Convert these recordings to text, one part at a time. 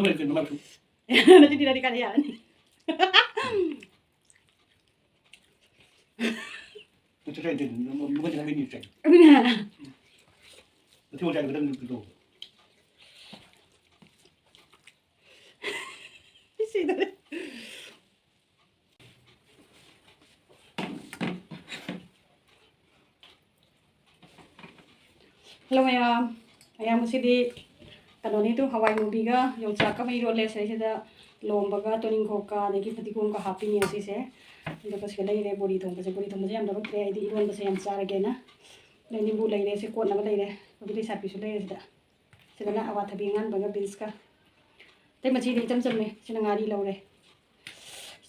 Nanti tidak dikalian. Itu saya itu, bukan jangan ini saya. Itu saya kadang itu. Hello mayam. Mayam masih kanoni tu Hawaii movie ga yung chaka may role sa isa lombaga tuning koka deki patikum ka happy niya sise. Ito kasi kalay re body tong kasi yam dapat kaya di iwan kasi yam sara gena. Lani bu lay re se ko na balay re. Pagdi sapi su lay sida. Sila na awat habingan baga beans ka. Tay machi di cham me sinangari law re.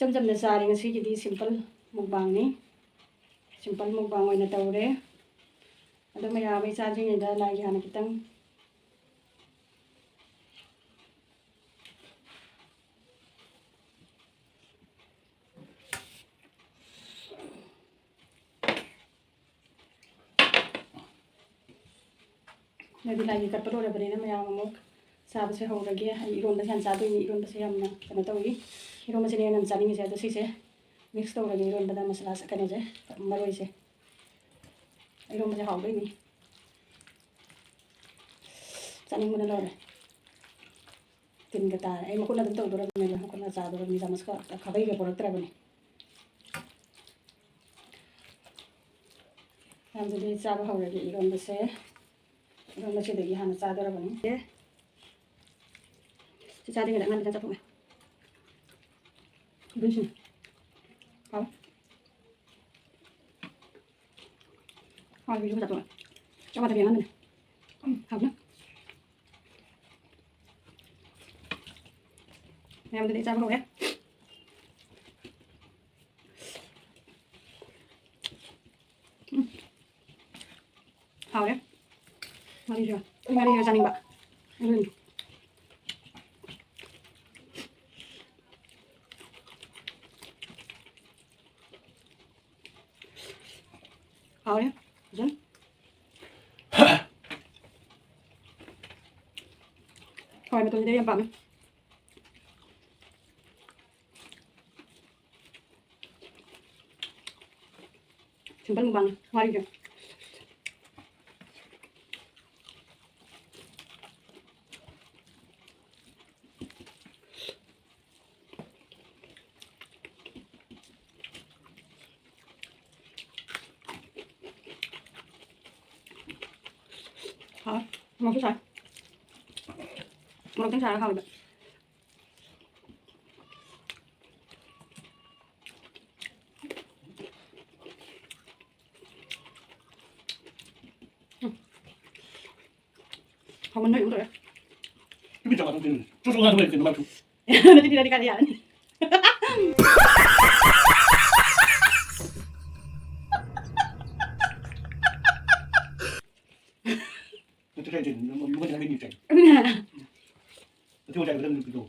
Cham na sari ngasi jadi simple mukbang ni. Simple mukbang oy na taw re. Ada mayam may charging ida lagi hana kitang Nabi lagi kat perlu ada beri nama yang mau sahabat saya hau lagi ya iron basi satu ini iron basi yang mana karena tahu ini iron basi ni yang saling saya tu sih saya mix tahu lagi iron pada masalah sekarang aja malu sih iron basi hau ini saling mana lor tin kata mau kuna tentu dorang ni lah kuna sah dorang ni sama sekali kabai ke produk terapa ni yang jadi sahabat hau lagi iron basi 이런 것이 되게 하나 짜더라 보니. 예. 짜딩이 나간 데다 잡고. 분신. 봐. 아, 이거 잡고. 잡아도 bien 하면. 하고. em đi ra đâu đấy. Hào đấy. Maria janing ba. Hào đấy, dân. Thôi mà tôi đây em bạn. Chúng ta mua bằng hoa đi kìa. Một chút xài. Một chút xài là không được. Không mình nuôi cũng được. Cái bây giờ bạn tin, chú chú ăn thôi thì nó bao chú. Nanti tidak dikalian. Itu saya itu, bukan jangan ini saya. Itu saya kadang itu.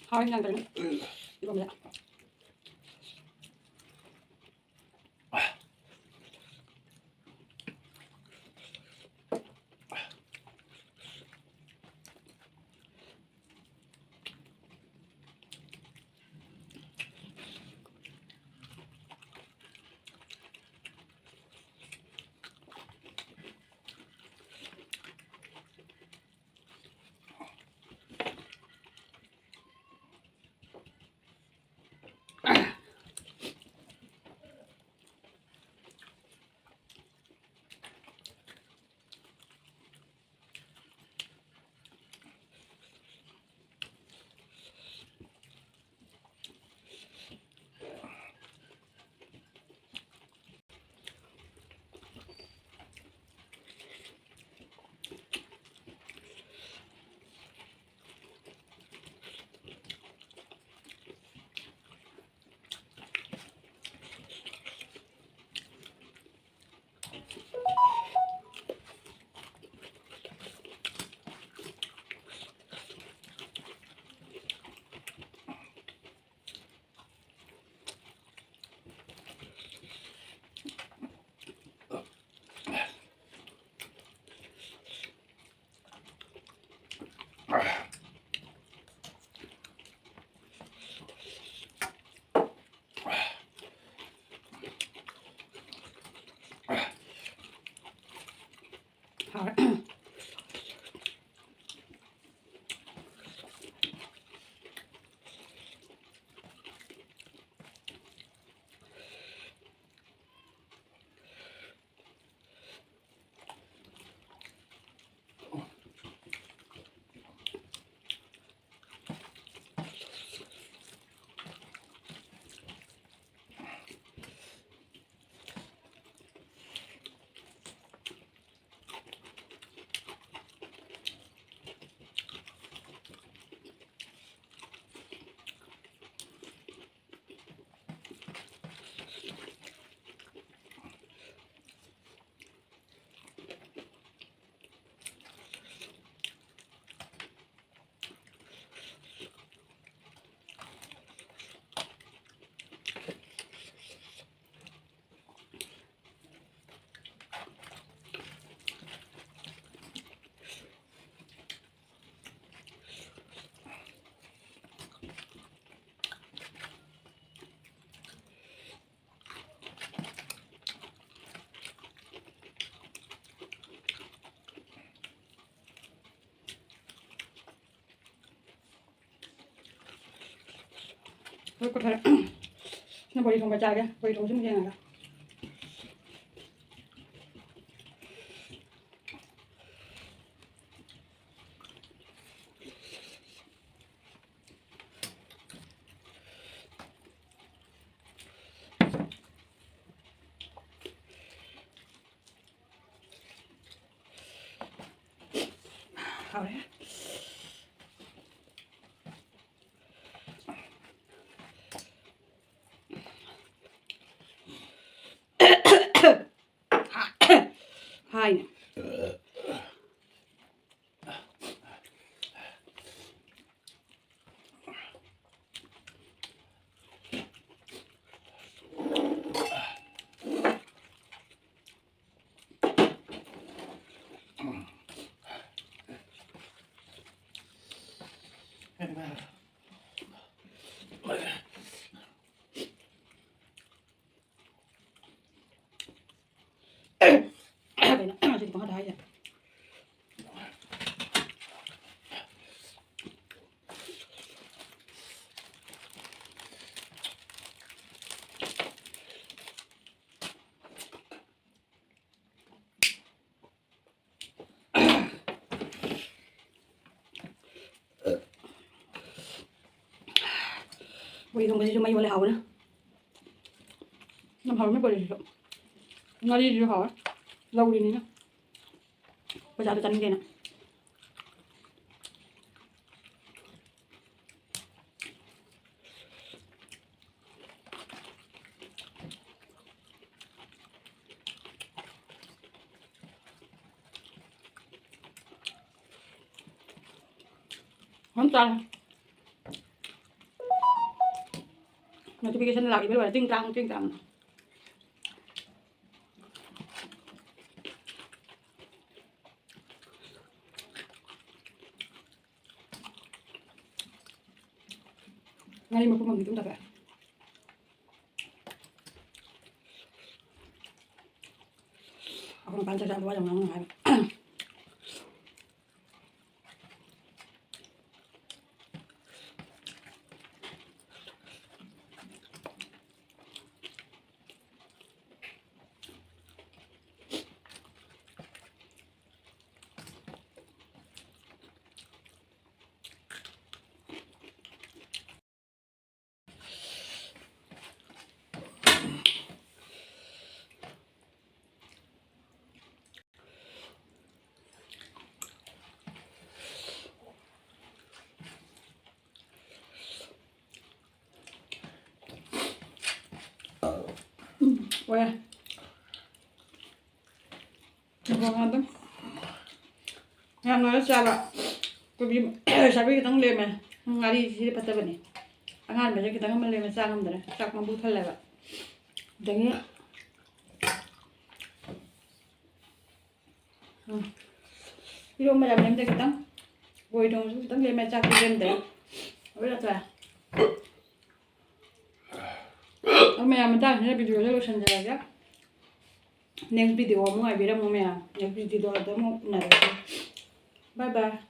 Thôi nhanh rồi. Đi bông lại. Rồi có thể nó bồi thùng vào chai kìa, bồi thùng xuống trên này. Hào đấy. Hai này. Jadi banget aja. Bồi thùng cái gì cho mày vô lại hậu nữa. Năm hậu mới bồi được. Nó đi hậu á. Lâu đi nữa. Bây giờ tôi chăn cái này. Không chăn. Notification lagi baru ting tang ting tang. Ngayon mo po mag-itong taga. Ako ng pansa sa awa lang ng mga Wah. Ngon lắm. Em nói sao ạ? Tôi bị sao biết cái thằng lên mà ngay đi chỉ bắt tay vào này. Anh ăn mà cái thằng mà lên mà sao không được, chắc mà bút thật là vậy. Đấy nhá. Video mà làm em cái thằng, bồi trong thằng lên mà chắc cái lên đấy. Bây giờ sao? Mẹ mình đang thấy video rất là sẵn sàng. Next video mo ay bira mo maya. Next video ito mo na. Bye bye.